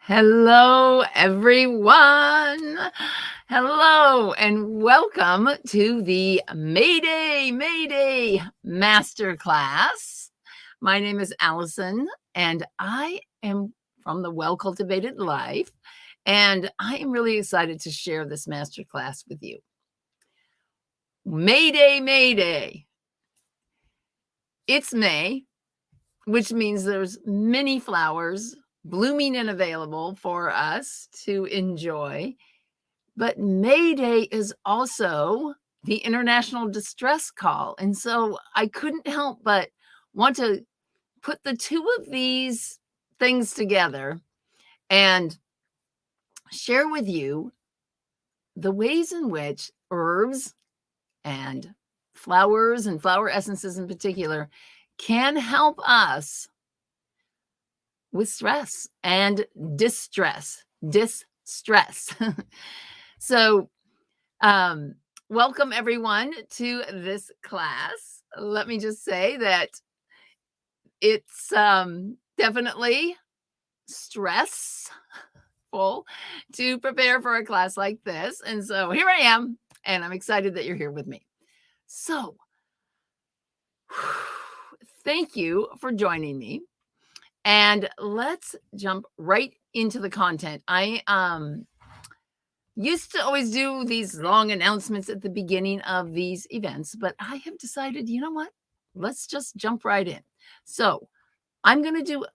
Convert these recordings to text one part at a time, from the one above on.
Hello, everyone. Hello, and welcome to the Mayday Masterclass. My name is Allison, and I am from the Cultivated Life, and I am really excited to share this masterclass with you. Mayday. It's May, which means there's many flowers blooming and available for us to enjoy. But Mayday is also the International Distress Call. And so I couldn't help but want to put the two of these things together and share with you the ways in which herbs and flowers and flower essences in particular can help us with stress and distress. So, welcome everyone to this class. Let me just say that it's definitely stressful to prepare for a class like this. And so here I am, and I'm excited that you're here with me. So, thank you for joining me. And let's jump right into the content. I used to always do these long announcements at the beginning of these events, but I have decided, you know what? Let's just jump right in. So I'm going to do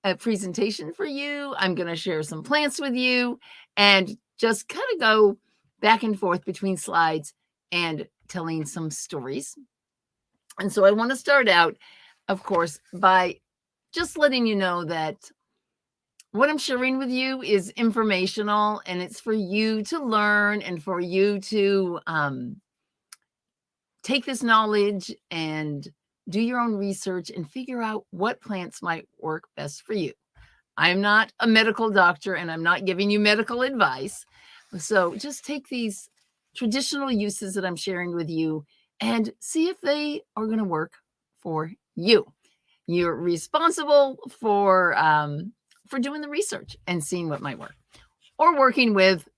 a presentation for you. I'm going to share some plants with you and just kind of go back and forth between slides and telling some stories. And so I want to start out, of course, by just letting you know that what I'm sharing with you is informational, and it's for you to learn and for you to take this knowledge and do your own research and figure out what plants might work best for you. I'm not a medical doctor, and I'm not giving you medical advice. So just take these traditional uses that I'm sharing with you and see if they are going to work for you. You're responsible for doing the research and seeing what might work, or working with,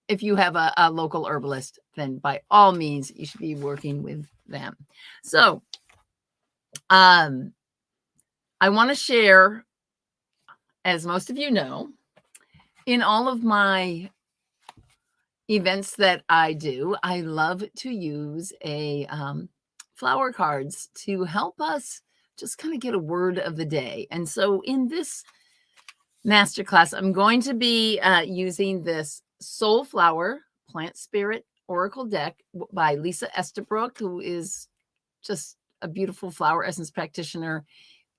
if you have a local herbalist, then by all means, you should be working with them. So I want to share, as most of you know, in all of my events that I do, I love to use a flower cards to help us just kind of get a word of the day. And so in this masterclass, I'm going to be using this Soul Flower Plant Spirit Oracle deck by Lisa Estabrook, who is just a beautiful flower essence practitioner,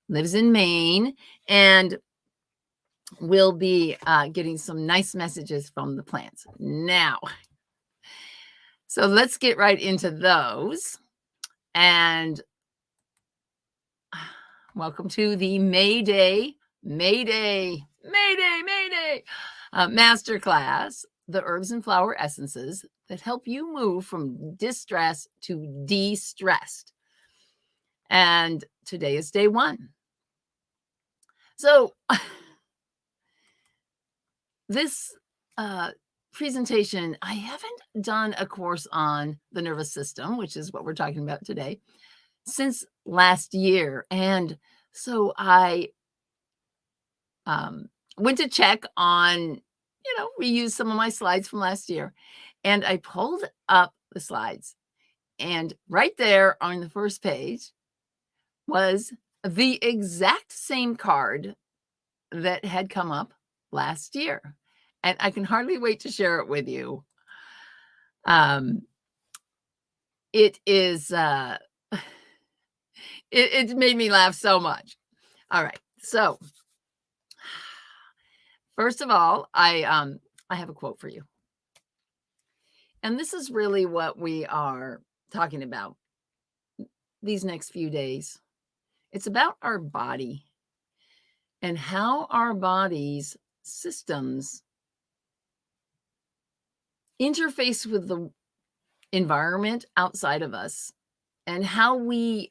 lives in Maine, and we'll be getting some nice messages from the plants. Now, so let's get right into those. And welcome to the Mayday Masterclass, the herbs and flower essences that help you move from distress to de-stressed. And today is day 1. So this presentation, I haven't done a course on the nervous system, which is what we're talking about today, since last year. And so I went to check on, reuse some of my slides from last year. And I pulled up the slides. And right there on the first page was the exact same card that had come up last year. And I can hardly wait to share it with you. It is, it made me laugh so much. All right. So first of all, I have a quote for you. And this is really what we are talking about these next few days. It's about our body and how our body's systems interface with the environment outside of us, and how we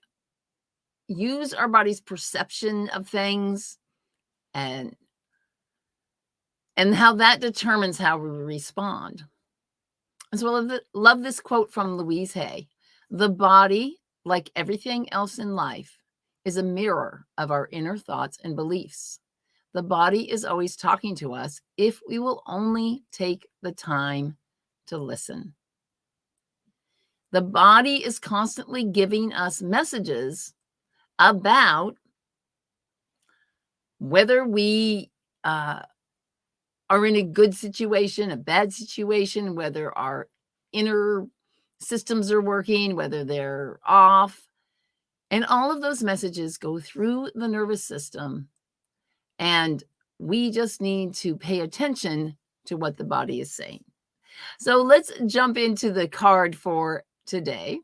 use our body's perception of things and and how that determines how we respond. So I love this quote from Louise Hay. The body, like everything else in life, is a mirror of our inner thoughts and beliefs. The body is always talking to us if we will only take the time to listen. The body is constantly giving us messages about whether we are in a good situation, a bad situation, whether our inner systems are working, whether they're off. And all of those messages go through the nervous system. And we just need to pay attention to what the body is saying. So let's jump into the card for today.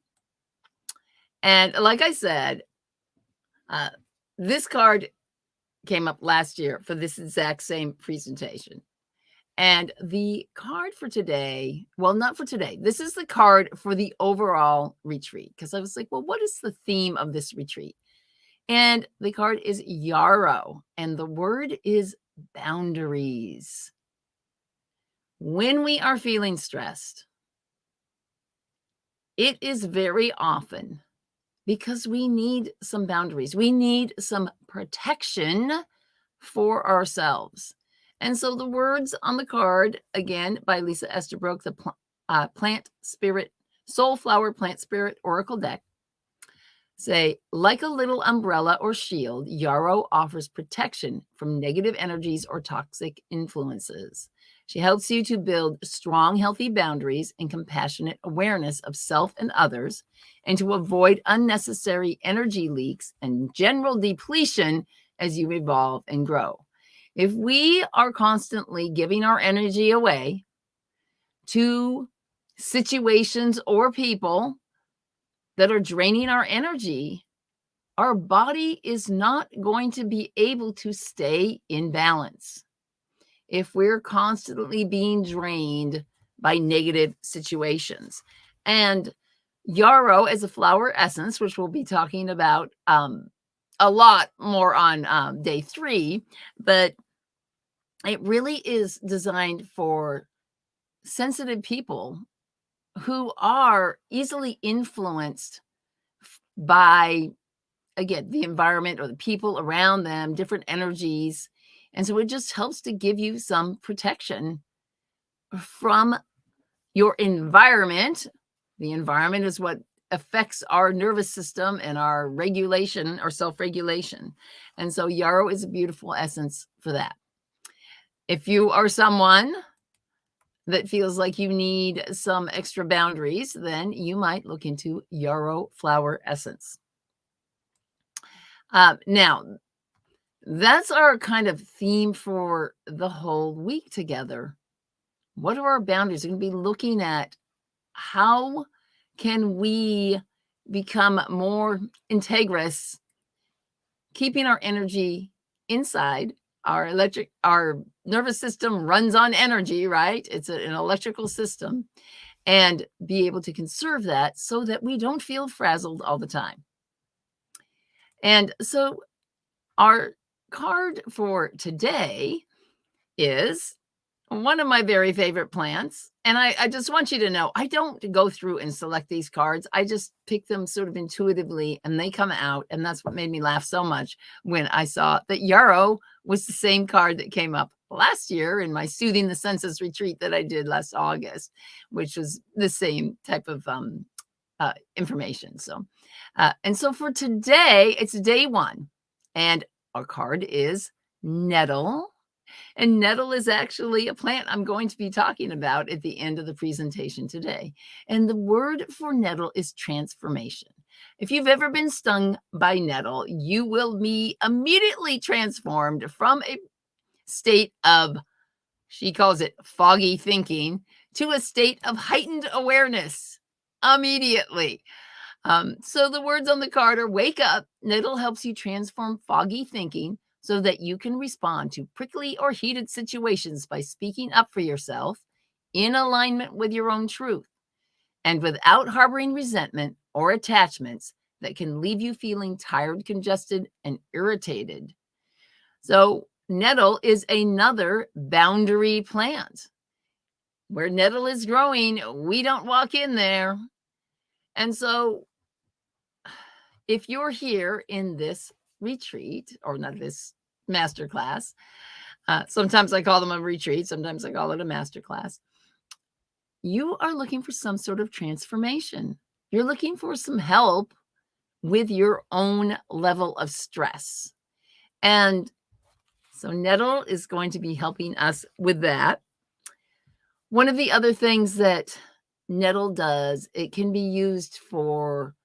And like I said, this card came up last year for this exact same presentation. And the card for today, well, not for today. This is the card for the overall retreat. Because I was like, well, what is the theme of this retreat? And the card is Yarrow. And the word is boundaries. When we are feeling stressed, it is very often because we need some boundaries. We need some protection for ourselves. And so the words on the card, again, by Lisa Estabrook, the Plant Spirit, Soul Flower Plant Spirit Oracle deck, say, like a little umbrella or shield, Yarrow offers protection from negative energies or toxic influences. She helps you to build strong, healthy boundaries and compassionate awareness of self and others, and to avoid unnecessary energy leaks and general depletion as you evolve and grow. If we are constantly giving our energy away to situations or people that are draining our energy, our body is not going to be able to stay in balance if we're constantly being drained by negative situations. And Yarrow is a flower essence, which we'll be talking about a lot more on day 3, but it really is designed for sensitive people who are easily influenced by, again, the environment or the people around them, different energies. And so it just helps to give you some protection from your environment. The environment is what affects our nervous system and our regulation, our self-regulation. And so Yarrow is a beautiful essence for that. If you are someone that feels like you need some extra boundaries, then you might look into Yarrow Flower Essence. Now, that's our kind of theme for the whole week together. What are our boundaries? We're going to be looking at how can we become more integrous, keeping our energy inside. Our nervous system runs on energy, right? It's an electrical system, and be able to conserve that so that we don't feel frazzled all the time. And so our card for today is one of my very favorite plants. And I just want you to know, I don't go through and select these cards. I just pick them sort of intuitively and they come out. And that's what made me laugh so much when I saw that Yarrow was the same card that came up last year in my Soothing the Senses retreat that I did last August, which was the same type of information. So, and so for today, it's day 1. And our card is Nettle. And nettle is actually a plant I'm going to be talking about at the end of the presentation today. And the word for nettle is transformation. If you've ever been stung by nettle, you will be immediately transformed from a state of, she calls it foggy thinking, to a state of heightened awareness immediately. So the words on the card are wake up. Nettle helps you transform foggy thinking so that you can respond to prickly or heated situations by speaking up for yourself in alignment with your own truth and without harboring resentment or attachments that can leave you feeling tired, congested, and irritated. So nettle is another boundary plant. Where nettle is growing, we don't walk in there. And so if you're here in this retreat, or not this masterclass, sometimes I call them a retreat, sometimes I call it a masterclass, you are looking for some sort of transformation. You're looking for some help with your own level of stress. And so nettle is going to be helping us with that. One of the other things that nettle does, it can be used for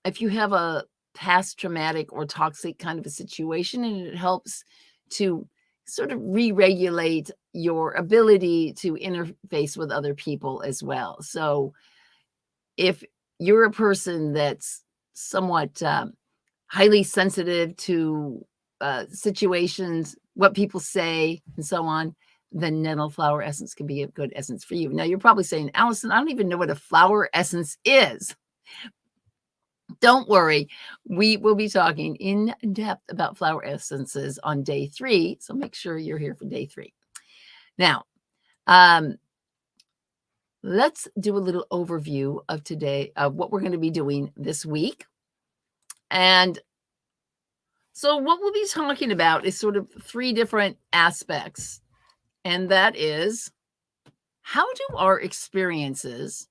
if you have a past traumatic or toxic kind of a situation, and it helps to sort of re-regulate your ability to interface with other people as well. So if you're a person that's somewhat highly sensitive to situations, what people say, and so on, then nettle flower essence can be a good essence for you. Now, you're probably saying, Allison, I don't even know what a flower essence is. Don't worry. We will be talking in depth about flower essences on day 3. So make sure you're here for day 3. Now, let's do a little overview of today, of what we're going to be doing this week. And so what we'll be talking about is sort of 3 different aspects. And that is, how do our experiences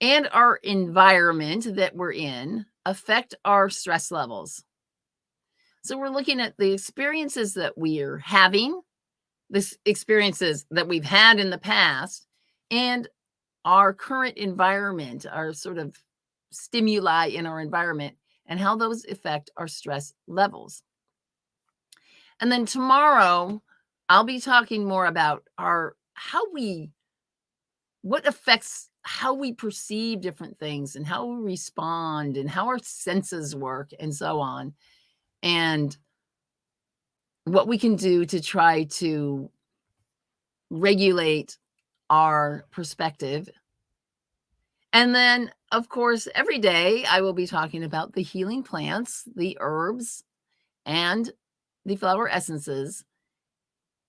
and our environment that we're in affect our stress levels? So we're looking at the experiences that we are having, the experiences that we've had in the past, and our current environment, our sort of stimuli in our environment, and how those affect our stress levels. And then tomorrow, I'll be talking more about what affects how we perceive different things and how we respond and how our senses work and so on, and what we can do to try to regulate our perspective. And then, of course, every day I will be talking about the healing plants, the herbs, and the flower essences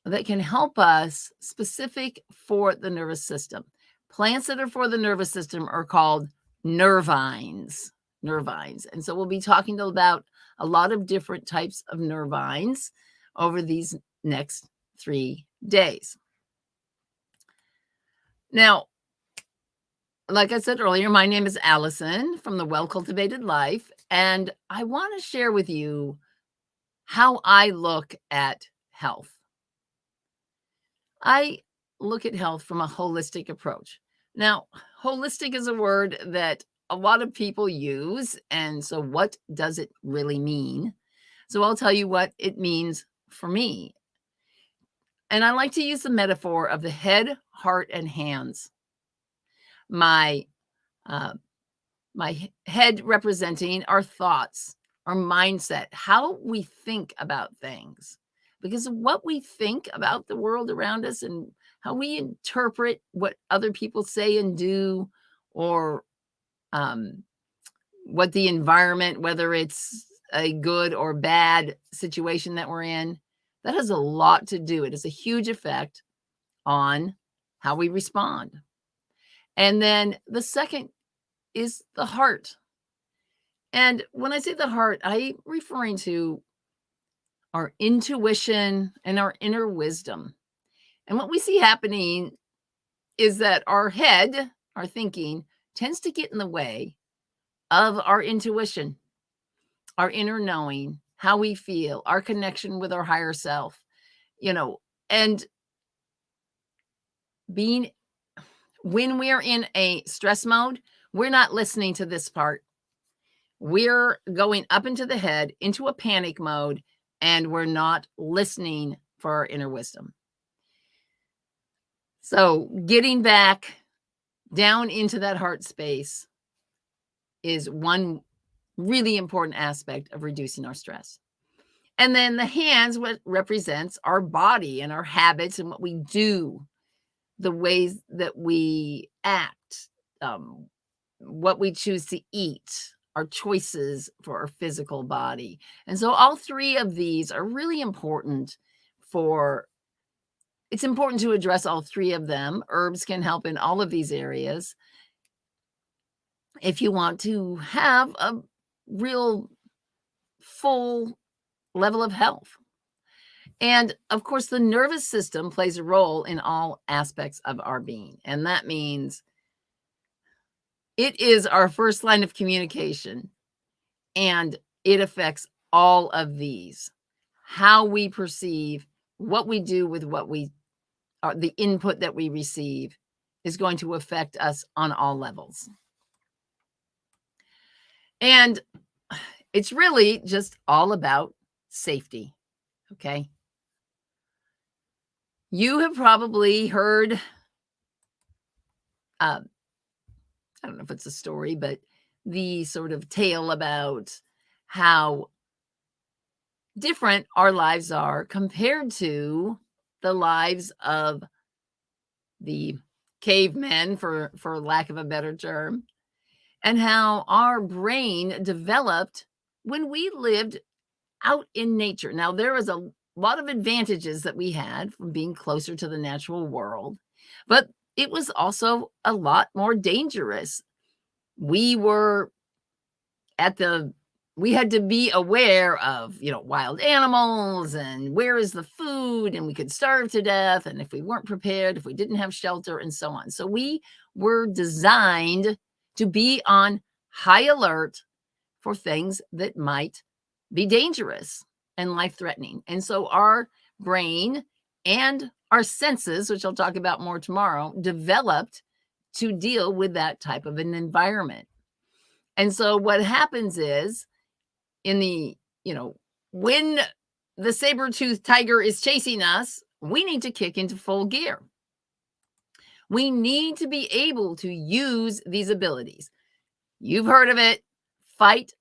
that can help us specific for the nervous system. Plants that are for the nervous system are called nervines. And so we'll be talking about a lot of different types of nervines over these next 3 days. Now, like I said earlier, my name is Allison from the Well Cultivated Life, and I want to share with you how I look at health. I look at health from a holistic approach. Now, holistic is a word that a lot of people use, and so what does it really mean? So I'll tell you what it means for me. And I like to use the metaphor of the head, heart, and hands. My head representing our thoughts, our mindset, how we think about things. Because what we think about the world around us and how we interpret what other people say and do, or what the environment, whether it's a good or bad situation that we're in, that has a lot to do. It has a huge effect on how we respond. And then the second is the heart. And when I say the heart, I'm referring to our intuition and our inner wisdom. And what we see happening is that our head, our thinking, tends to get in the way of our intuition, our inner knowing, how we feel, our connection with our higher self, and when we're in a stress mode, we're not listening to this part. We're going up into the head, into a panic mode, and we're not listening for our inner wisdom. So getting back down into that heart space is one really important aspect of reducing our stress. And then the hands, what represents our body and our habits and what we do, the ways that we act, what we choose to eat, our choices for our physical body. And so all three of these are really important for it's important to address all three of them. Herbs can help in all of these areas if you want to have a real full level of health. And of course, the nervous system plays a role in all aspects of our being. And that means it is our first line of communication, and it affects all of these. How we perceive, what we do with what we the input that we receive is going to affect us on all levels. And it's really just all about safety. Okay. You have probably heard, I don't know if it's a story, but the sort of tale about how different our lives are compared to the lives of the cavemen, for lack of a better term, and how our brain developed when we lived out in nature. Now, there was a lot of advantages that we had from being closer to the natural world, but it was also a lot more dangerous. We were we had to be aware of, wild animals and where is the food, and we could starve to death. And if we weren't prepared, if we didn't have shelter and so on. So we were designed to be on high alert for things that might be dangerous and life-threatening. And so our brain and our senses, which I'll talk about more tomorrow, developed to deal with that type of an environment. And so what happens is when the saber-toothed tiger is chasing us, we need to kick into full gear. We need to be able to use these abilities. You've heard of it: fight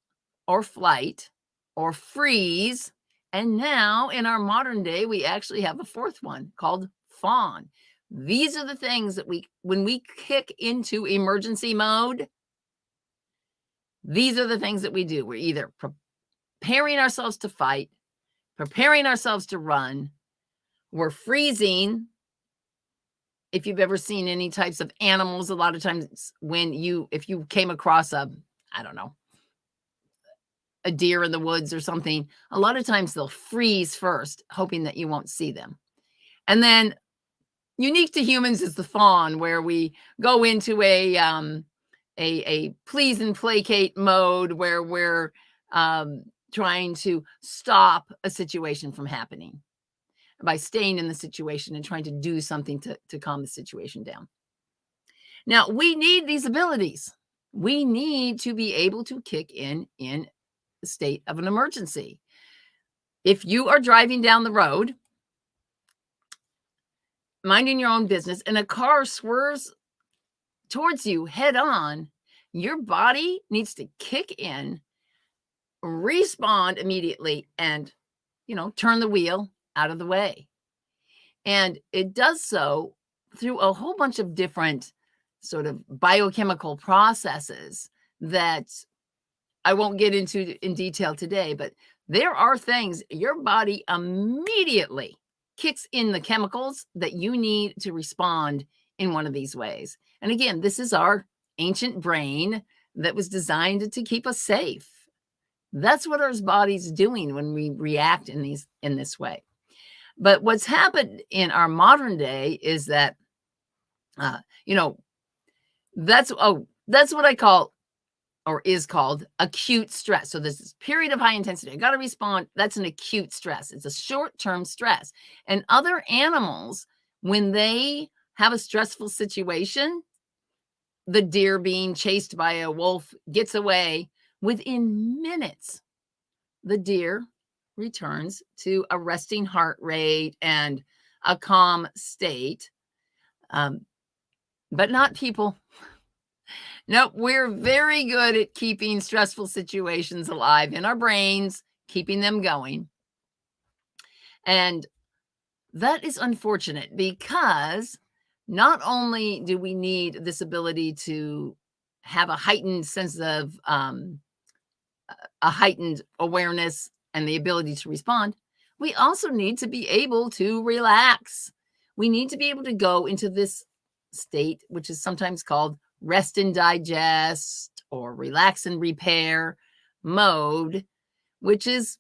or flight or freeze. And now in our modern day, we actually have a fourth one called Fawn. These are the things that when we kick into emergency mode, these are the things that we do. We're either preparing ourselves to fight, preparing ourselves to run, we're freezing. If you've ever seen any types of animals, a lot of times if you came across a deer in the woods or something, a lot of times they'll freeze first, hoping that you won't see them. And then unique to humans is the fawn, where we go into a please and placate mode, where we're trying to stop a situation from happening by staying in the situation and trying to do something to calm the situation down. Now, we need these abilities. We need to be able to kick in the state of an emergency. If you are driving down the road, minding your own business, and a car swerves towards you head on, your body needs to kick in, respond immediately, and, turn the wheel out of the way. And it does so through a whole bunch of different sort of biochemical processes that I won't get into in detail today, but there are things your body immediately kicks in the chemicals that you need to respond in one of these ways. And again, this is our ancient brain that was designed to keep us safe. That's what our body's doing when we react in this way. But what's happened in our modern day is that, that's what I call, or is called, acute stress. So there's this period of high intensity. I got to respond. That's an acute stress. It's a short-term stress. And other animals, when they have a stressful situation, the deer being chased by a wolf gets away, within minutes, the deer returns to a resting heart rate and a calm state. But not people. Nope, we're very good at keeping stressful situations alive in our brains, keeping them going. And that is unfortunate, because not only do we need this ability to have a heightened sense of a heightened awareness and the ability to respond, we also need to be able to relax. We need to be able to go into this state, which is sometimes called rest and digest or relax and repair mode, which is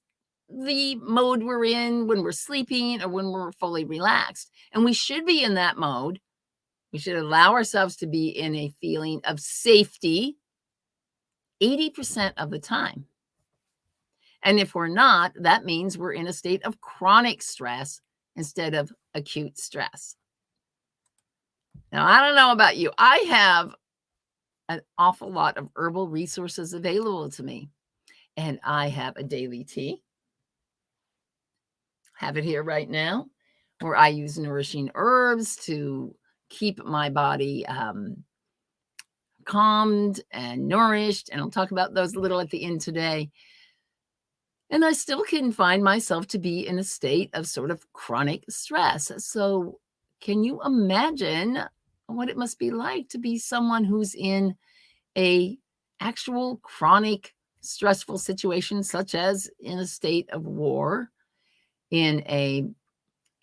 the mode we're in when we're sleeping or when we're fully relaxed. And we should be in that mode. We should allow ourselves to be in a feeling of safety 80% of the time. And if we're not, that means we're in a state of chronic stress instead of acute stress. Now, I don't know about you. I have an awful lot of herbal resources available to me. And I have a daily tea. Have it here right now, where I use nourishing herbs to keep my body calmed and nourished. And I'll talk about those a little at the end today. And I still can find myself to be in a state of sort of chronic stress. So can you imagine what it must be like to be someone who's in a actual chronic stressful situation, such as in a state of war, in a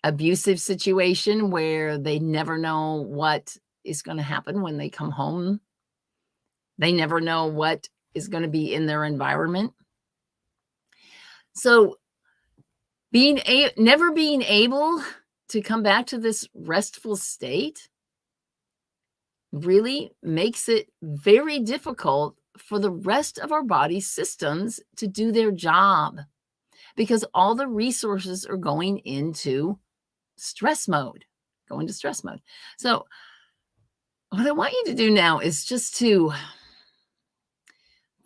abusive situation where they never know what is going to happen when they come home. They never know what is going to be in their environment. So never being able to come back to this restful state really makes it very difficult for the rest of our body systems to do their job, because all the resources are going into stress mode, So what I want you to do now is just to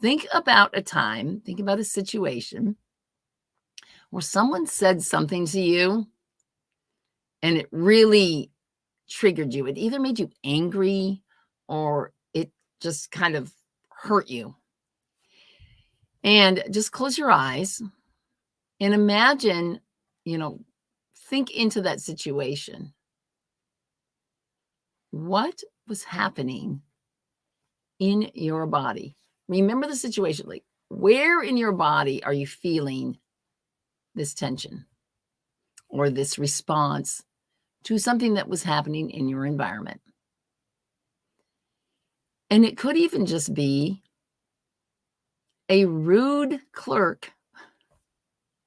think about a situation where someone said something to you and it really triggered you. It either made you angry or it just kind of hurt you. And just close your eyes and imagine, think into that situation. What was happening in your body? Remember the situation. Like, where in your body are you feeling this tension or this response to something that was happening in your environment? And it could even just be a rude clerk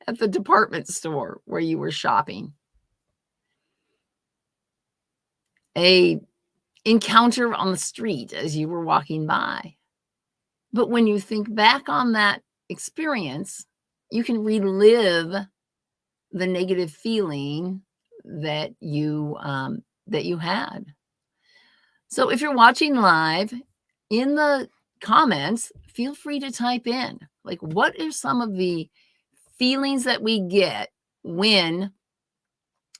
at the department store where you were shopping, a encounter on the street as you were walking by. But when you think back on that experience, you can relive the negative feeling that you had. So if you're watching live, in the comments, feel free to type in, like, what are some of the feelings that we get when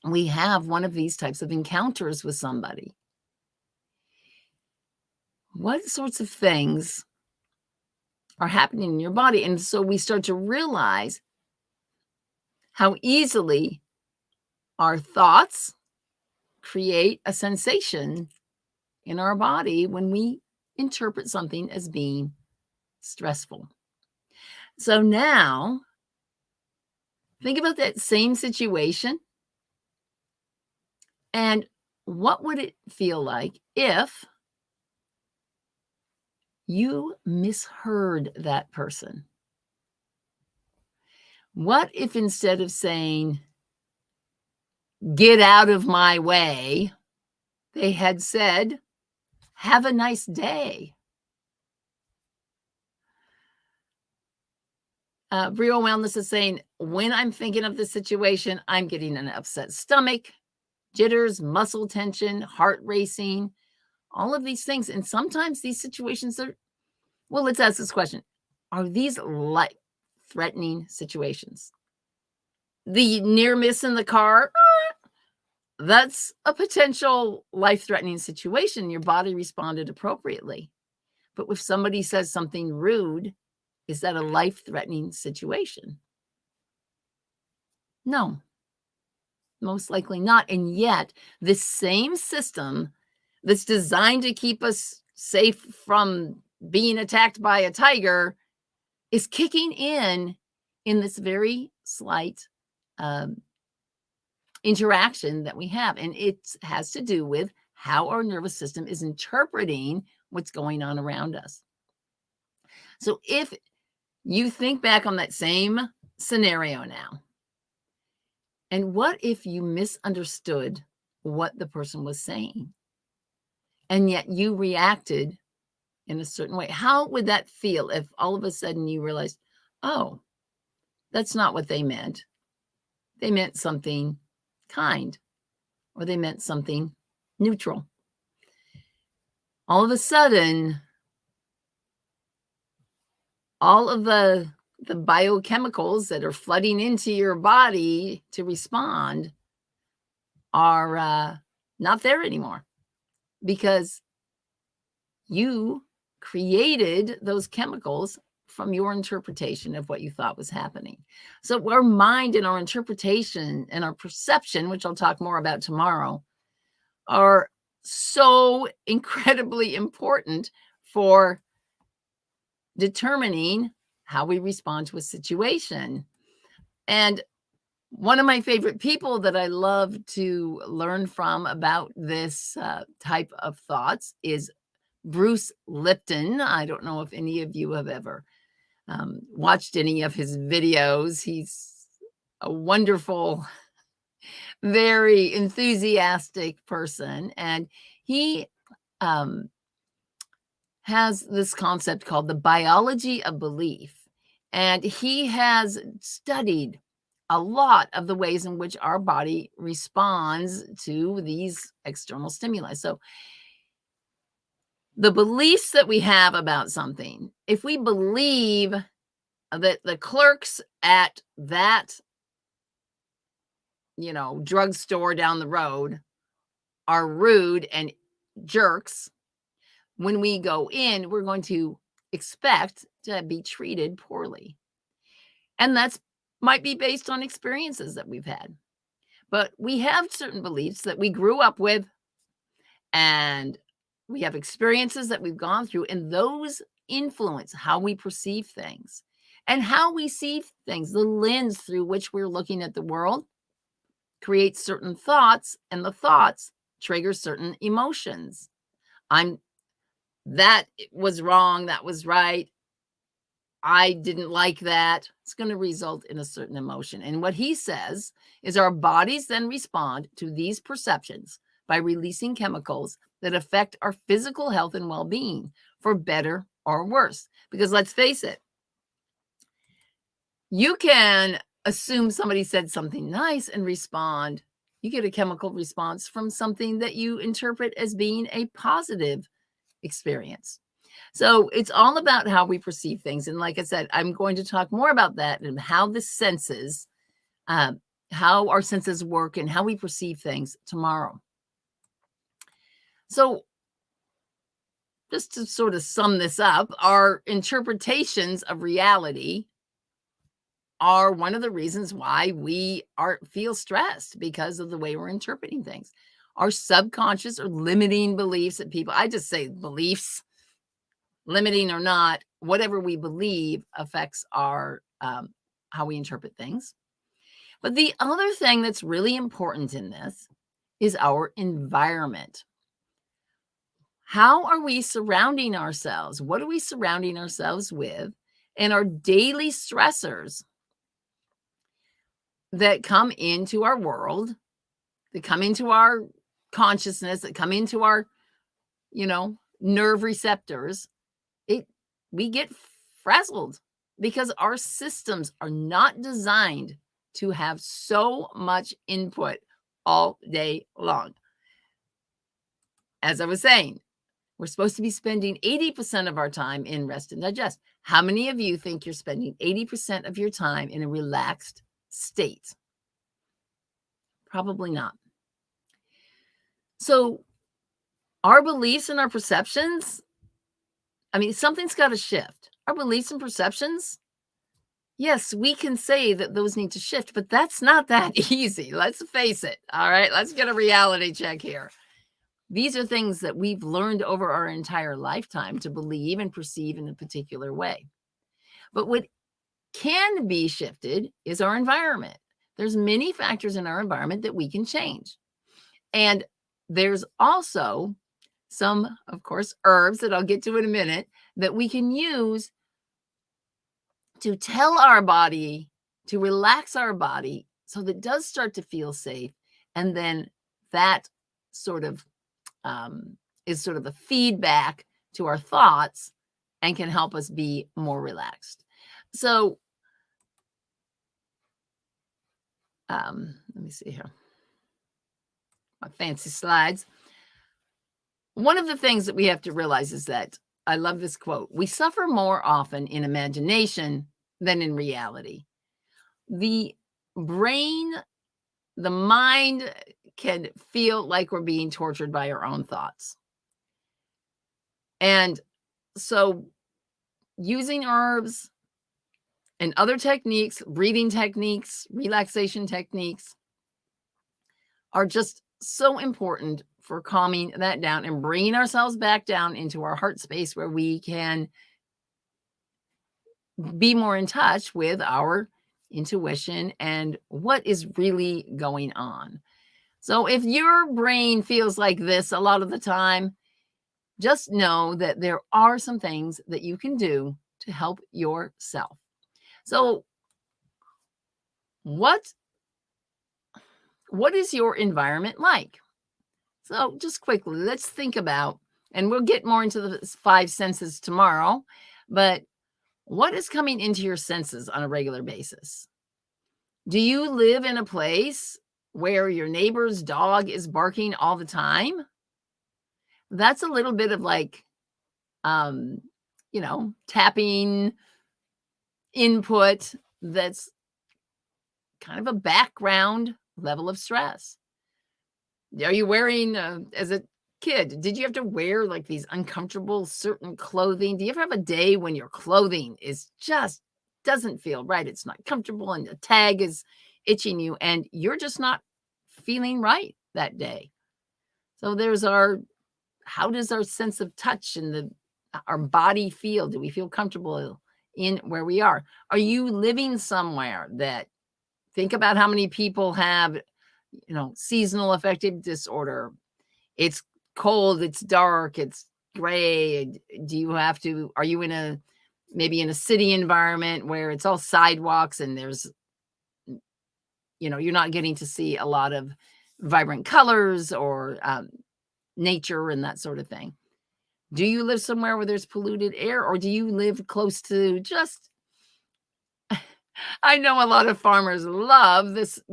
we have one of these types of encounters with somebody? What sorts of things are happening in your body? And so we start to realize how easily our thoughts create a sensation in our body when we interpret something as being stressful. So now, think about that same situation. And what would it feel like if you misheard that person? What if instead of saying, "Get out of my way," they had said, "Have a nice day"? Brio Wellness is saying, when I'm thinking of this situation, I'm getting an upset stomach, jitters, muscle tension, heart racing, all of these things. And sometimes these situations are, well, let's ask this question. Are these life-threatening situations? The near miss in the car, that's a potential life-threatening situation. Your body responded appropriately. But if somebody says something rude, is that a life-threatening situation? No, most likely not. And yet, this same system that's designed to keep us safe from being attacked by a tiger is kicking in this very slight interaction that we have. And it has to do with how our nervous system is interpreting what's going on around us. So if you think back on that same scenario now, and what if you misunderstood what the person was saying, and yet you reacted in a certain way? How would that feel if all of a sudden you realized, oh, that's not what they meant. They meant something kind, or they meant something neutral. All of a sudden, all of the biochemicals that are flooding into your body to respond are not there anymore, because you created those chemicals from your interpretation of what you thought was happening. So our mind and our interpretation and our perception, which I'll talk more about tomorrow, are so incredibly important for determining how we respond to a situation. And one of my favorite people that I love to learn from about this type of thoughts is Bruce Lipton. I don't know if any of you have ever watched any of his videos. He's a wonderful, very enthusiastic person. And he has this concept called the biology of belief. And he has studied a lot of the ways in which our body responds to these external stimuli. So the beliefs that we have about something, if we believe that the clerks at that, drugstore down the road are rude and jerks, when we go in, we're going to expect to be treated poorly. And that's might be based on experiences that we've had. But we have certain beliefs that we grew up with, and we have experiences that we've gone through, and those influence how we perceive things and how we see things. The lens through which we're looking at the world creates certain thoughts, and the thoughts trigger certain emotions. That was wrong, that was right, I didn't like that. It's going to result in a certain emotion. And what he says is our bodies then respond to these perceptions by releasing chemicals that affect our physical health and well-being, for better or worse. Because let's face it, you can assume somebody said something nice and respond. You get a chemical response from something that you interpret as being a positive experience. So it's all about how we perceive things. And like I said, I'm going to talk more about that and how the senses, how our senses work and how we perceive things tomorrow. So just to sort of sum this up, our interpretations of reality are one of the reasons why we feel stressed, because of the way we're interpreting things. Our subconscious or limiting beliefs that I just say beliefs, limiting or not, whatever we believe affects our how we interpret things. But the other thing that's really important in this is our environment. How are we surrounding ourselves? What are we surrounding ourselves with? And our daily stressors that come into our world, that come into our consciousness, that come into our, nerve receptors, we get frazzled because our systems are not designed to have so much input all day long. As I was saying, we're supposed to be spending 80% of our time in rest and digest. How many of you think you're spending 80% of your time in a relaxed state? Probably not. So our beliefs and our perceptions, something's got to shift. Our beliefs and perceptions, yes, we can say that those need to shift, but that's not that easy. Let's face it. All right, let's get a reality check here. These are things that we've learned over our entire lifetime to believe and perceive in a particular way. But what can be shifted is our environment. There's many factors in our environment that we can change. And there's also some, of course, herbs that I'll get to in a minute that we can use to tell our body to relax our body so that it does start to feel safe. And then that sort of is sort of the feedback to our thoughts and can help us be more relaxed. So let me see here. My fancy slides. One of the things that we have to realize is that, I love this quote, we suffer more often in imagination than in reality. The brain, the mind can feel like we're being tortured by our own thoughts. And so using herbs and other techniques, breathing techniques, relaxation techniques are just so important for calming that down and bringing ourselves back down into our heart space where we can be more in touch with our intuition and what is really going on. So if your brain feels like this a lot of the time, just know that there are some things that you can do to help yourself. So what is your environment like? So just quickly, let's think about, and we'll get more into the 5 senses tomorrow, but what is coming into your senses on a regular basis? Do you live in a place where your neighbor's dog is barking all the time? That's a little bit of like, tapping input that's kind of a background level of stress. Are you wearing, as a kid, did you have to wear like these uncomfortable certain clothing? Do you ever have a day when your clothing is just doesn't feel right? It's not comfortable and the tag is itching you and you're just not feeling right that day. So there's how does our sense of touch and our body feel? Do we feel comfortable in where we are? Are you living somewhere that, think about how many people have, seasonal affective disorder. It's cold, it's dark, it's gray. Are you maybe in a city environment where it's all sidewalks and there's, you're not getting to see a lot of vibrant colors or nature and that sort of thing. Do you live somewhere where there's polluted air, or do you live close to I know a lot of farmers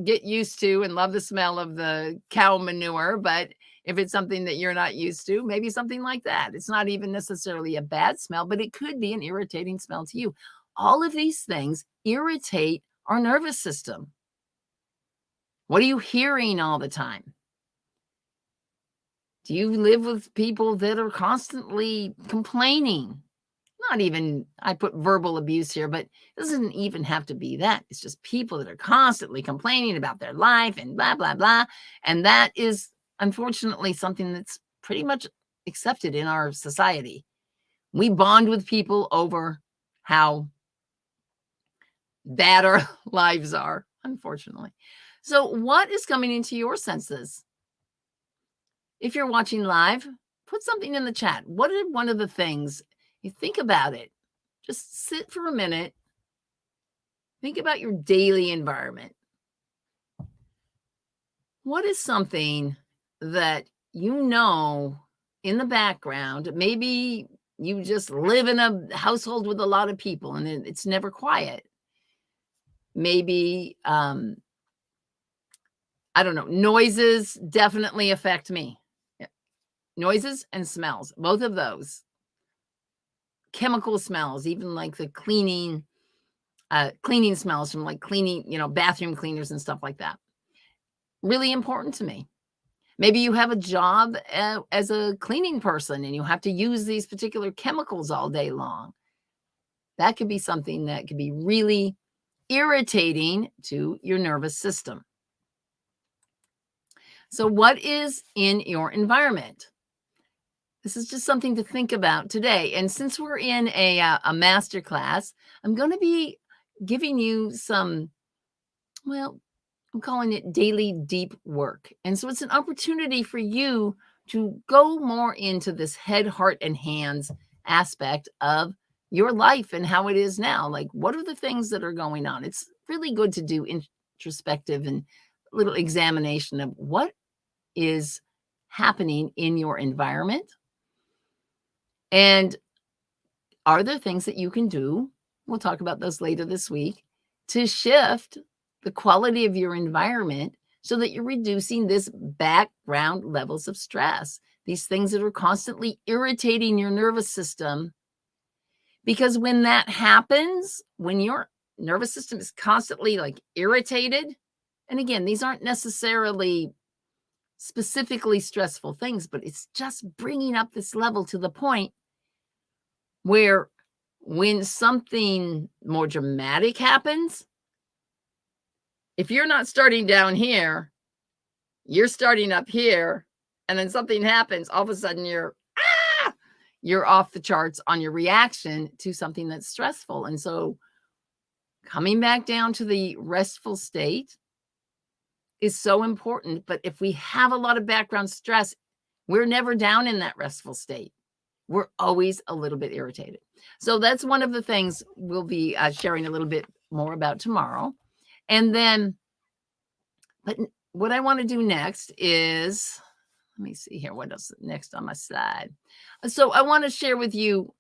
get used to and love the smell of the cow manure, but if it's something that you're not used to, maybe something like that. It's not even necessarily a bad smell, but it could be an irritating smell to you. All of these things irritate our nervous system. What are you hearing all the time? Do you live with people that are constantly complaining? I put verbal abuse here, but it doesn't even have to be that. It's just people that are constantly complaining about their life and blah, blah, blah. And that is unfortunately something that's pretty much accepted in our society. We bond with people over how bad our lives are, unfortunately. So what is coming into your senses? If you're watching live, put something in the chat. What are one of the things, you think about it, just sit for a minute, think about your daily environment. What is something that in the background, maybe you just live in a household with a lot of people and it's never quiet. Maybe, I don't know, noises definitely affect me. Noises and smells, both of those. Chemical smells, even like the cleaning smells from like cleaning, bathroom cleaners and stuff like that. Really important to me. Maybe you have a job as a cleaning person and you have to use these particular chemicals all day long. That could be something that could be really irritating to your nervous system. So what is in your environment? This is just something to think about today. And since we're in a masterclass, I'm going to be giving you some, well, I'm calling it daily deep work. And so it's an opportunity for you to go more into this head, heart, and hands aspect of your life and how it is now. Like, what are the things that are going on? It's really good to do introspective and little examination of what is happening in your environment. And are there things that you can do? We'll talk about those later this week to shift the quality of your environment so that you're reducing this background levels of stress, these things that are constantly irritating your nervous system. Because when that happens, when your nervous system is constantly like irritated, and again, these aren't necessarily specifically stressful things, but it's just bringing up this level to the point where when something more dramatic happens, if you're not starting down here, you're starting up here, and then something happens, all of a sudden you're off the charts on your reaction to something that's stressful. And so coming back down to the restful state is so important. But if we have a lot of background stress, we're never down in that restful state. We're always a little bit irritated. So that's one of the things we'll be sharing a little bit more about tomorrow. And then, but what I want to do next is, let me see here, what else next on my slide. So I want to share with you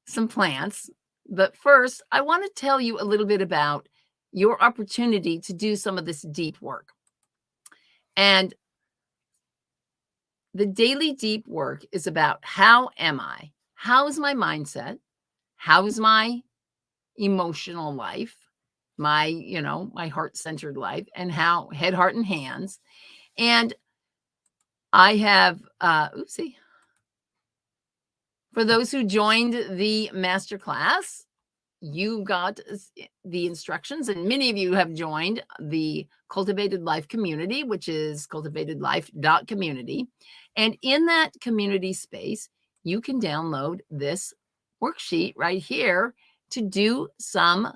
some plants. But first, I want to tell you a little bit about your opportunity to do some of this deep work. And the daily deep work is about how am I? How is my mindset? How is my emotional life? My, my heart-centered life, and how head, heart, and hands. And I have, for those who joined the masterclass, you got the instructions, and many of you have joined the Cultivated Life Community, which is cultivatedlife.community. And in that community space, you can download this worksheet right here to do some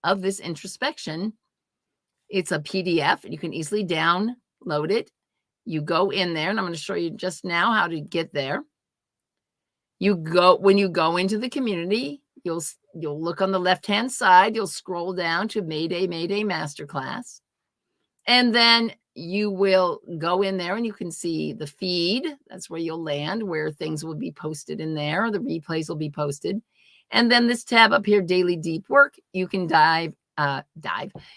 of this introspection. It's a PDF. You can easily download it. You go in there, and I'm going to show you just now how to get there. When you go into the community, you'll look on the left-hand side, you'll scroll down to Mayday, Masterclass. And then you will go in there and you can see the feed. That's where you'll land, where things will be posted in there. The replays will be posted. And then this tab up here, Daily Deep Work, you can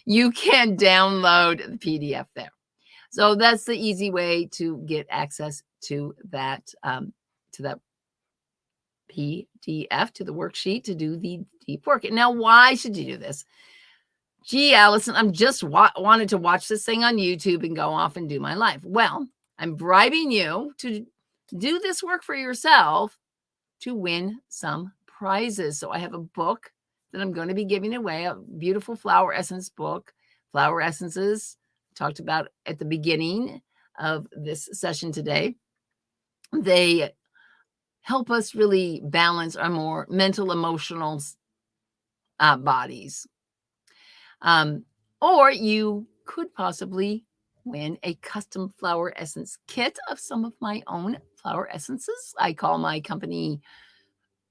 you can download the PDF there. So that's the easy way to get access to that PDF, to the worksheet to do the deep work. And now, why should you do this? Gee, Allison, I'm just wanted to watch this thing on YouTube and go off and do my life. Well, I'm bribing you to do this work for yourself to win some prizes. So I have a book that I'm going to be giving away, a beautiful flower essence book. Flower essences, talked about at the beginning of this session today. They help us really balance our more mental, emotional bodies. Or you could possibly win a custom flower essence kit of some of my own flower essences. I call my company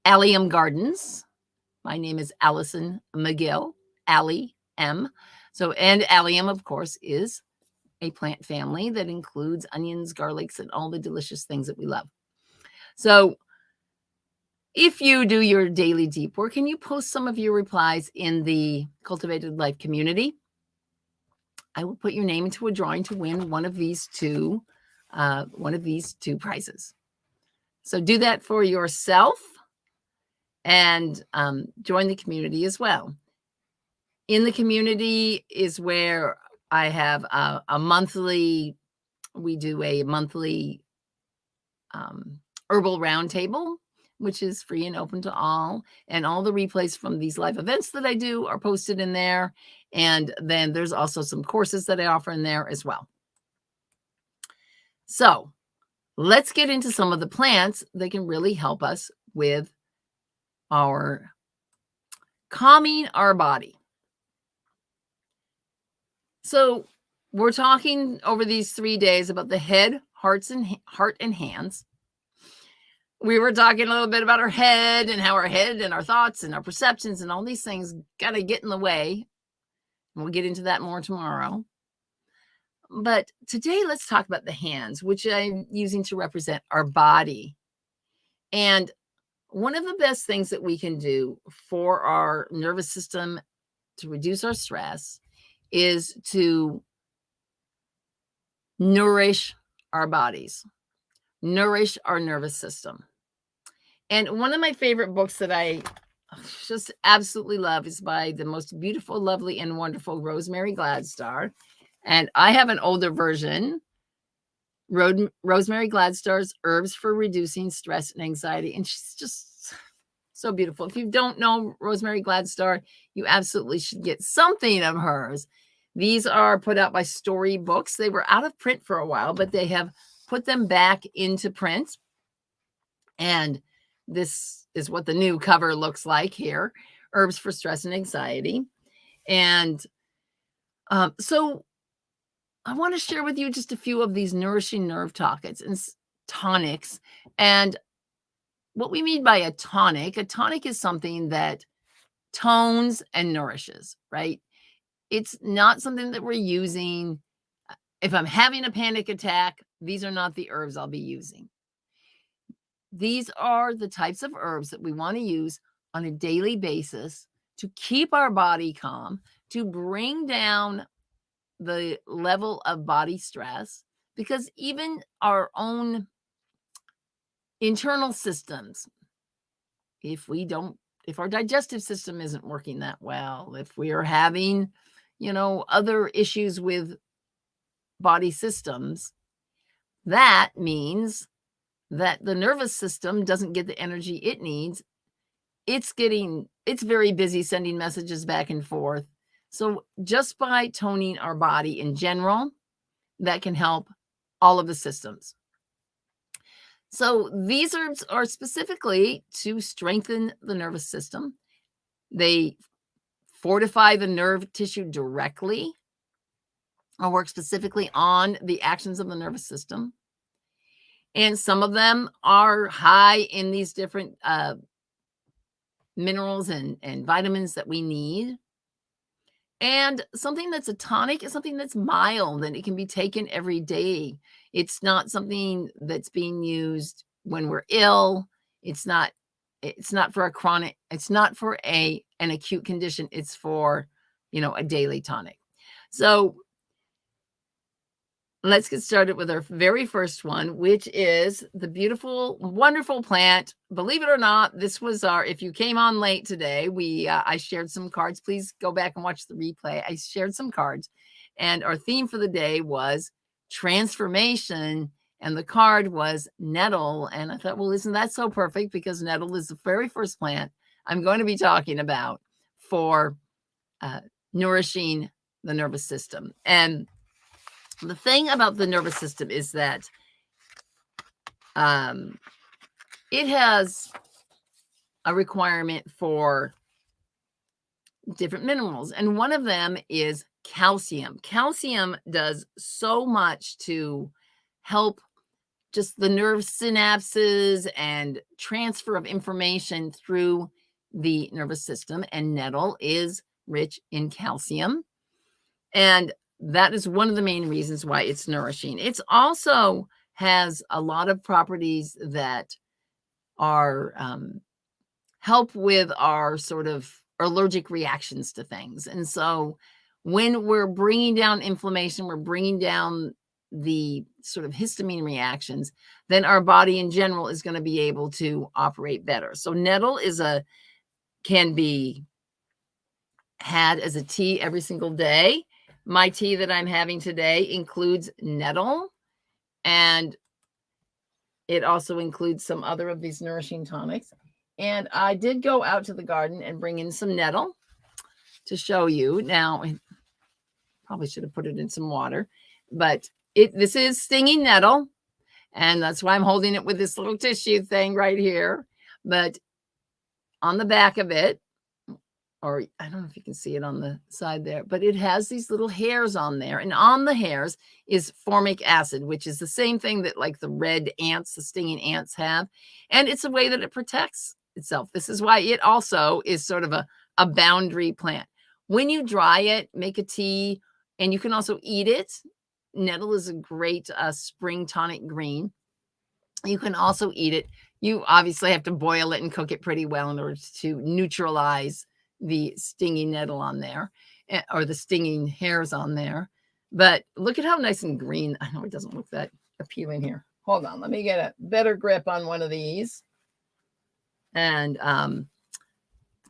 Allium Gardens. My name is Allison McGill, Allie M. So, and Allium, of course, is a plant family that includes onions, garlics, and all the delicious things that we love. So if you do your daily deep work and you post some of your replies in the Cultivated Life Community, I will put your name into a drawing to win one of these two prizes. So do that for yourself and join the community as well. In the community is where I have we do a monthly herbal roundtable, which is free and open to all. And all the replays from these live events that I do are posted in there. And then there's also some courses that I offer in there as well. So let's get into some of the plants that can really help us with our calming our body. So we're talking over these 3 days about the head, heart and hands. We were talking a little bit about our head and how our head and our thoughts and our perceptions and all these things got to get in the way. We'll get into that more tomorrow. But today, let's talk about the hands, which I'm using to represent our body. And one of the best things that we can do for our nervous system to reduce our stress is to nourish our bodies, nourish our nervous system. And one of my favorite books that I just absolutely love is by the most beautiful, lovely, and wonderful Rosemary Gladstar. And I have an older version, Rosemary Gladstar's Herbs for Reducing Stress and Anxiety. And she's just so beautiful. If you don't know Rosemary Gladstar, you absolutely should get something of hers. These are put out by Story Books. They were out of print for a while, but they have put them back into print. And this is what the new cover looks like here, Herbs for Stress and Anxiety. And so I want to share with you just a few of these nourishing nerve tonics. And what we mean by a tonic is something that tones and nourishes, right? It's not something that we're using. If I'm having a panic attack, these are not the herbs I'll be using. These are the types of herbs that we want to use on a daily basis to keep our body calm, to bring down the level of body stress, because even our own internal systems, if our digestive system isn't working that well, if we are having, other issues with body systems, that means that the nervous system doesn't get the energy it needs. It's very busy sending messages back and forth. So just by toning our body in general, that can help all of the systems. So these herbs are specifically to strengthen the nervous system. They fortify the nerve tissue directly or work specifically on the actions of the nervous system. And some of them are high in these different minerals and vitamins that we need. And something that's a tonic is something that's mild and it can be taken every day. It's not something that's being used when we're ill. It's not for a chronic, it's not for an acute condition. It's for, a daily tonic. So let's get started with our very first one, which is the beautiful, wonderful plant. Believe it or not, this was if you came on late today, I shared some cards. Please go back and watch the replay. I shared some cards, and our theme for the day was transformation, and the card was nettle. And I thought, well, isn't that so perfect? Because nettle is the very first plant I'm going to be talking about for nourishing the nervous system. And the thing about the nervous system is that it has a requirement for different minerals. And one of them is calcium. Calcium does so much to help just the nerve synapses and transfer of information through the nervous system. And nettle is rich in calcium. And that is one of the main reasons why it's nourishing. It also has a lot of properties that are help with our sort of allergic reactions to things. And so when we're bringing down inflammation, we're bringing down the sort of histamine reactions, then our body in general is going to be able to operate better. So nettle can be had as a tea every single day. My tea that I'm having today includes nettle, and it also includes some other of these nourishing tonics. And I did go out to the garden and bring in some nettle to show you. Now, I probably should have put it in some water, but this is stinging nettle. And that's why I'm holding it with this little tissue thing right here. But on the back of it, or I don't know if you can see it on the side there, but it has these little hairs on there. And on the hairs is formic acid, which is the same thing that like the red ants, the stinging ants have. And it's a way that it protects itself. This is why it also is sort of a boundary plant. When you dry it, make a tea, and you can also eat it. Nettle is a great spring tonic green. You can also eat it. You obviously have to boil it and cook it pretty well in order to neutralize the stinging nettle on there, or the stinging hairs on there. But look at how nice and green. I know it doesn't look that appealing here. Hold on. Let me get a better grip on one of these. And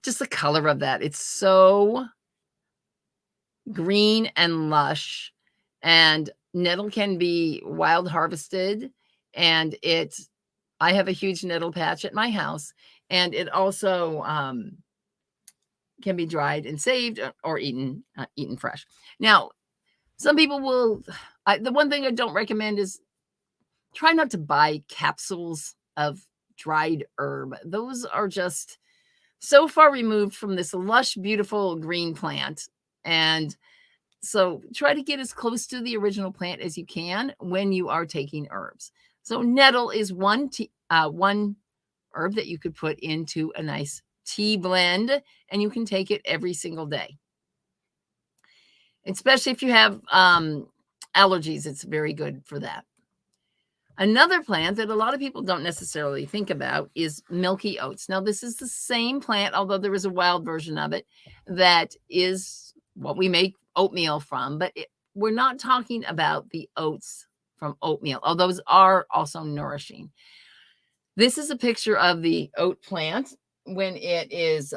just the color of that. It's so green and lush. And nettle can be wild harvested. And I have a huge nettle patch at my house. And it also can be dried and saved or eaten fresh. Now, some people will, the one thing I don't recommend is try not to buy capsules of dried herb. Those are just so far removed from this lush, beautiful green plant. And so try to get as close to the original plant as you can when you are taking herbs. So nettle is one herb that you could put into a nice tea blend, and you can take it every single day. Especially if you have allergies, it's very good for that. Another plant that a lot of people don't necessarily think about is milky oats. Now, this is the same plant, although there is a wild version of it that is what we make oatmeal from, but we're not talking about the oats from oatmeal, although those are also nourishing. This is a picture of the oat plant when it is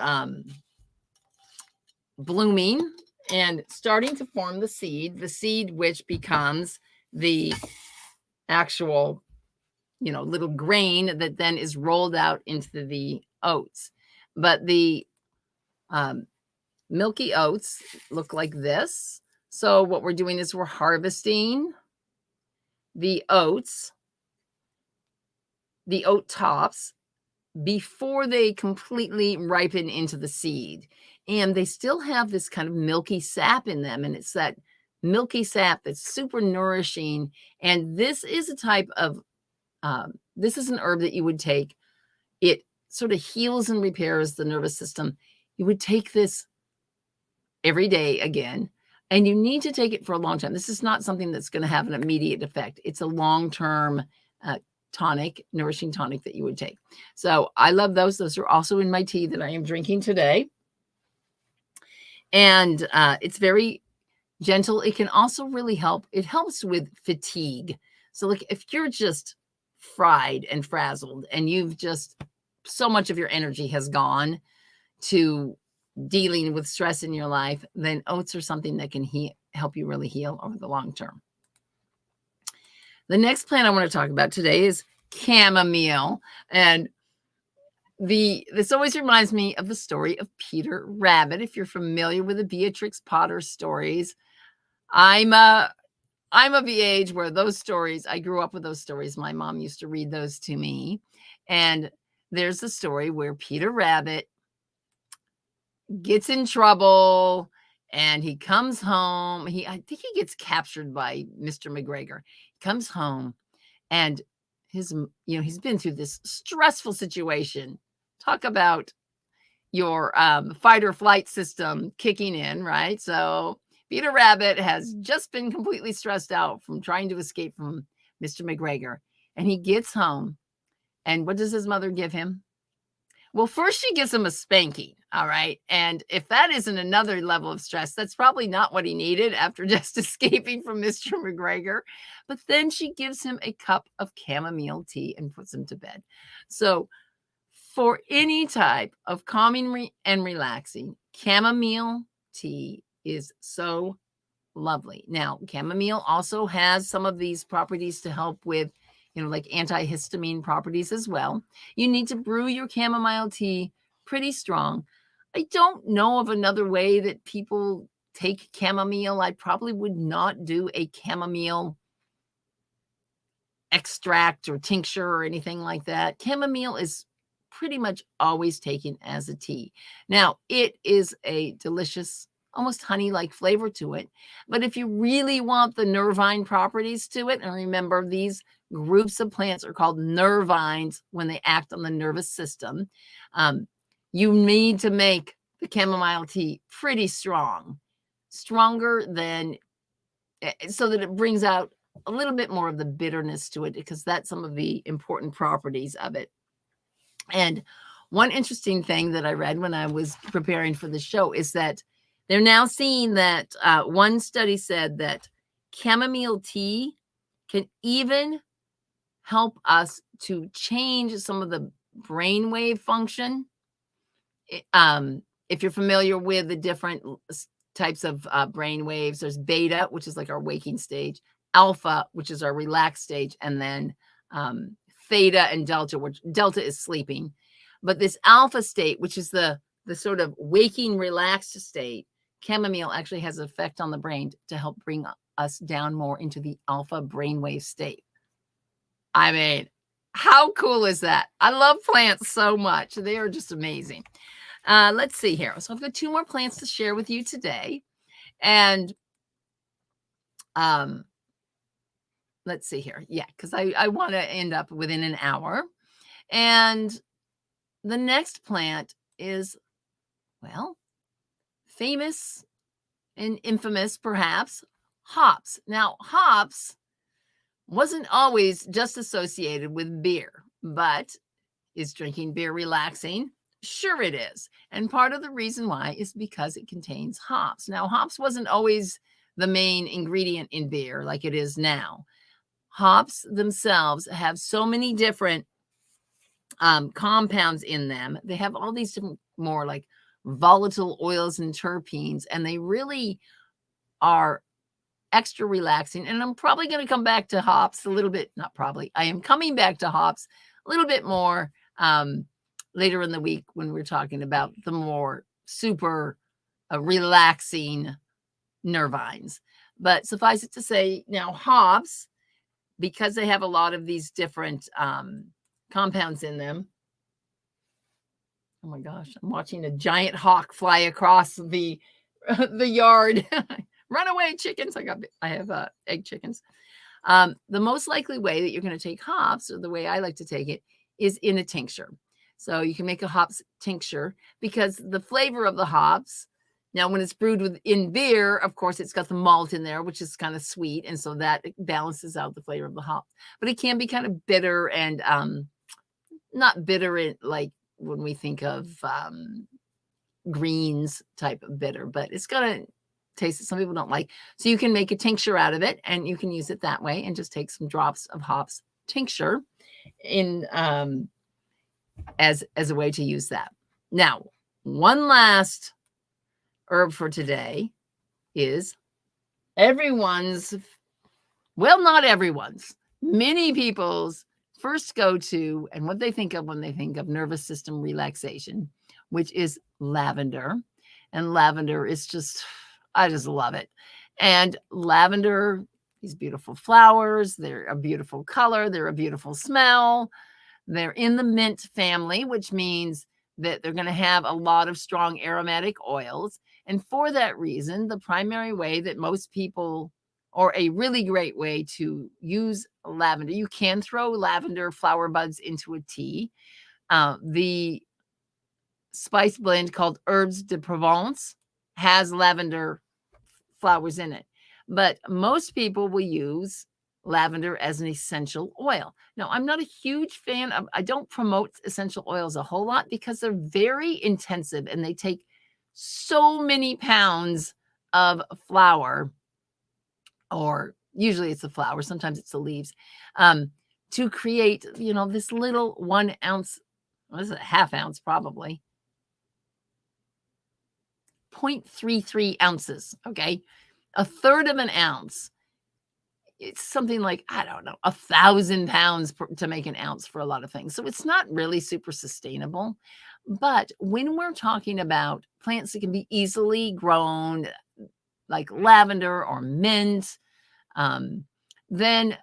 blooming and starting to form the seed which becomes the actual, little grain that then is rolled out into the oats. But the milky oats look like this. So what we're doing is we're harvesting the oats, the oat tops, before they completely ripen into the seed. And they still have this kind of milky sap in them. And it's that milky sap that's super nourishing. And this is a type of, this is an herb that you would take. It sort of heals and repairs the nervous system. You would take this every day again, and you need to take it for a long time. This is not something that's going to have an immediate effect. It's a long-term tonic, nourishing tonic that you would take. So I love those. Those are also in my tea that I am drinking today. And it's very gentle. It can also really help. It helps with fatigue. So like if you're just fried and frazzled and you've just, so much of your energy has gone to dealing with stress in your life, then oats are something that can help you really heal over the long term. The next plant I want to talk about today is chamomile. And this always reminds me of the story of Peter Rabbit. If you're familiar with the Beatrix Potter stories, I'm of the age where those stories, I grew up with those stories. My mom used to read those to me. And there's the story where Peter Rabbit gets in trouble and he comes home. I think he gets captured by Mr. McGregor. He comes home and he's been through this stressful situation. Talk about your fight or flight system kicking in, right? So Peter Rabbit has just been completely stressed out from trying to escape from Mr. McGregor. And he gets home. And what does his mother give him? Well, first she gives him a spanking, all right? And if that isn't another level of stress, that's probably not what he needed after just escaping from Mr. McGregor. But then she gives him a cup of chamomile tea and puts him to bed. So for any type of calming and relaxing, chamomile tea is so lovely. Now, chamomile also has some of these properties to help with, like antihistamine properties as well. You need to brew your chamomile tea pretty strong. I don't know of another way that people take chamomile. I probably would not do a chamomile extract or tincture or anything like that. Chamomile is pretty much always taken as a tea. Now, it is a delicious, almost honey-like flavor to it. But if you really want the nervine properties to it, and remember, these groups of plants are called nervines when they act on the nervous system, you need to make the chamomile tea pretty strong, stronger than, so that it brings out a little bit more of the bitterness to it, because that's some of the important properties of it. And one interesting thing that I read when I was preparing for the show is that they're now seeing that one study said that chamomile tea can even help us to change some of the brainwave function. If you're familiar with the different types of brain waves, there's beta, which is like our waking stage, alpha, which is our relaxed stage, and then theta and delta, which delta is sleeping. But this alpha state, which is the sort of waking, relaxed state, chamomile actually has an effect on the brain to help bring us down more into the alpha brainwave state. I mean, how cool is that? I love plants so much. They are just amazing. Let's see here. So I've got 2 more plants to share with you today. And let's see here. Yeah, because I want to end up within an hour. And the next plant is, well, famous and infamous, perhaps, hops. Now, hops wasn't always just associated with beer, but is drinking beer relaxing? Sure it is. And part of the reason why is because it contains hops. Now, hops wasn't always the main ingredient in beer like it is now. Hops themselves have so many different compounds in them. They have all these different, more like volatile oils and terpenes, and they really are extra relaxing. And I'm probably going to come back to hops a little bit, not probably, I am coming back to hops a little bit more later in the week when we're talking about the more super relaxing nervines. But suffice it to say, now hops, because they have a lot of these different compounds in them. Oh my gosh, I'm watching a giant hawk fly across the yard. Run away, chickens. I have egg chickens. The most likely way that you're going to take hops, or the way I like to take it, is in a tincture. So you can make a hops tincture, because the flavor of the hops, now when it's brewed in beer, of course, it's got the malt in there, which is kind of sweet. And so that balances out the flavor of the hops. But it can be kind of bitter, and not bitter like when we think of greens type of bitter, but it's going to taste that some people don't like. So you can make a tincture out of it, and you can use it that way, and just take some drops of hops tincture in as a way to use that. Now, one last herb for today is everyone's, well, not everyone's, many people's first go-to, and what they think of when they think of nervous system relaxation, which is lavender. And lavender is just, I just love it. And lavender, these beautiful flowers, they're a beautiful color, they're a beautiful smell. They're in the mint family, which means that they're going to have a lot of strong aromatic oils. And for that reason, the primary way that most people, or a really great way to use lavender, you can throw lavender flower buds into a tea. The spice blend called Herbes de Provence has lavender flowers in it. But most people will use lavender as an essential oil. Now, I'm not a huge fan of, I don't promote essential oils a whole lot, because they're very intensive and they take so many pounds of flower, or usually it's the flower, sometimes it's the leaves, to create, this little 1 ounce, what is it, half ounce probably, 0.33 ounces, okay? A third of an ounce. It's something like, I don't know, 1,000 pounds to make an ounce for a lot of things. So it's not really super sustainable. But when we're talking about plants that can be easily grown, like lavender or mint, then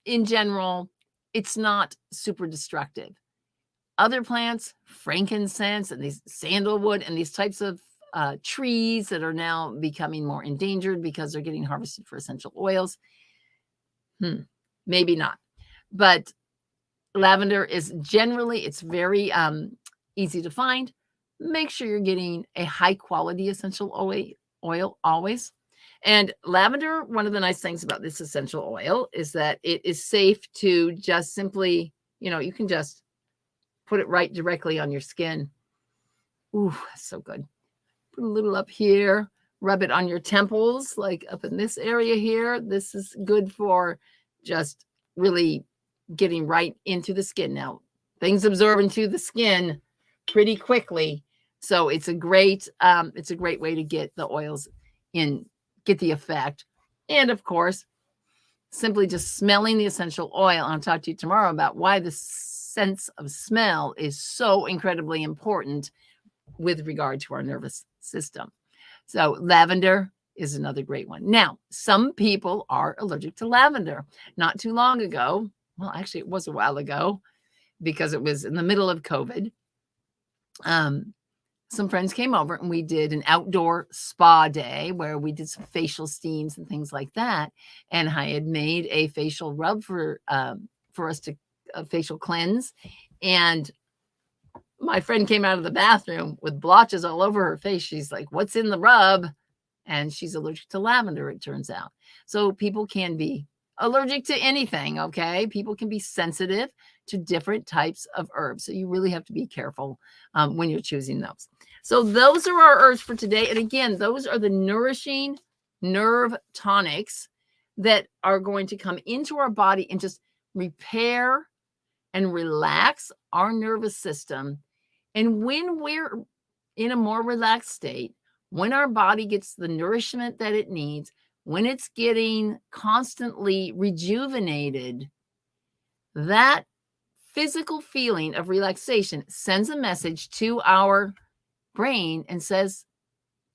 in general, it's not super destructive. Other plants, frankincense and these sandalwood and these types of trees that are now becoming more endangered because they're getting harvested for essential oils. Maybe not. But lavender is generally, it's very easy to find. Make sure you're getting a high quality essential oil always. And lavender, one of the nice things about this essential oil is that it is safe to just simply, you can just put it right directly on your skin. Ooh, that's so good. Put a little up here, rub it on your temples, like up in this area here. This is good for just really getting right into the skin. Now, things absorb into the skin pretty quickly. So it's a great way to get the oils in, get the effect. And of course, simply just smelling the essential oil. I'll talk to you tomorrow about why the sense of smell is so incredibly important with regard to our nervous system. So lavender is another great one. Now, some people are allergic to lavender. Not too long ago, well, actually, it was a while ago because it was in the middle of COVID. Some friends came over and we did an outdoor spa day where we did some facial steams and things like that. And I had made a facial rub for us to facial cleanse. And my friend came out of the bathroom with blotches all over her face. She's like, "What's in the rub?" And she's allergic to lavender, it turns out. So people can be allergic to anything, okay? People can be sensitive to different types of herbs. So you really have to be careful when you're choosing those. So those are our herbs for today. And again, those are the nourishing nerve tonics that are going to come into our body and just repair and relax our nervous system. And when we're in a more relaxed state, when our body gets the nourishment that it needs, when it's getting constantly rejuvenated, that physical feeling of relaxation sends a message to our brain and says,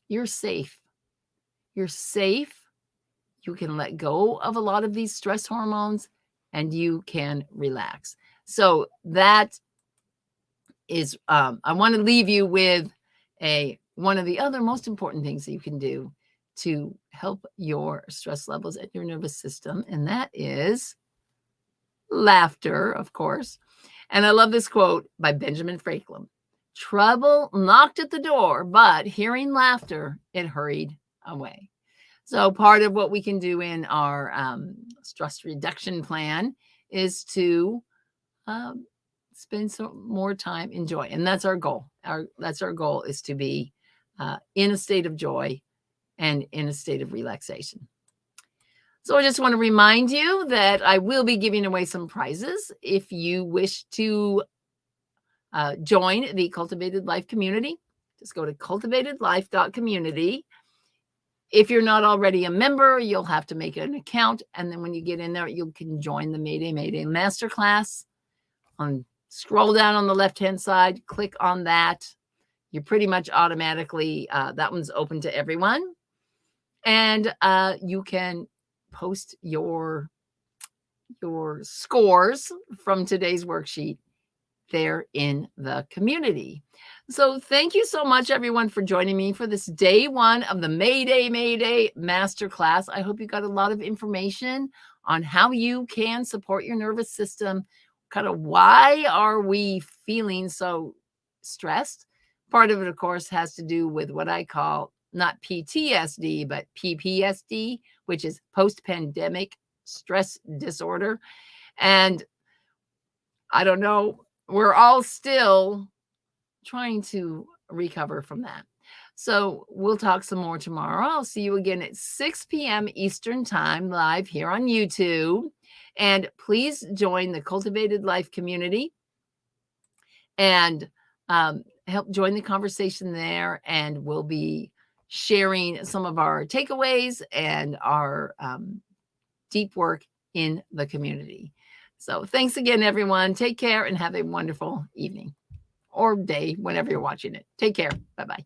you're safe. You're safe. You can let go of a lot of these stress hormones and you can relax. So that is, I want to leave you with one of the other most important things that you can do to help your stress levels and your nervous system. And that is laughter, of course. And I love this quote by Benjamin Franklin. Trouble knocked at the door, but hearing laughter, it hurried away. So part of what we can do in our stress reduction plan is to spend some more time in joy. And that's our goal. That's our goal, is to be in a state of joy and in a state of relaxation. So I just want to remind you that I will be giving away some prizes. If you wish to join the Cultivated Life Community, just go to cultivatedlife.community. If you're not already a member, you'll have to make an account. And then when you get in there, you can join the Mayday Masterclass. Scroll down on the left-hand side, click on that. You're pretty much automatically, that one's open to everyone. And you can post your scores from today's worksheet there in the community. So thank you so much, everyone, for joining me for this day one of the Mayday Masterclass. I hope you got a lot of information on how you can support your nervous system. Kind of why are we feeling so stressed? Part of it, of course, has to do with what I call not PTSD, but PPSD, which is post-pandemic stress disorder. And I don't know, we're all still trying to recover from that. So we'll talk some more tomorrow. I'll see you again at 6 p.m. Eastern Time live here on YouTube. And please join the Cultivated Life Community and help join the conversation there. And we'll be sharing some of our takeaways and our deep work in the community. So thanks again, everyone. Take care and have a wonderful evening or day whenever you're watching it. Take care. Bye-bye.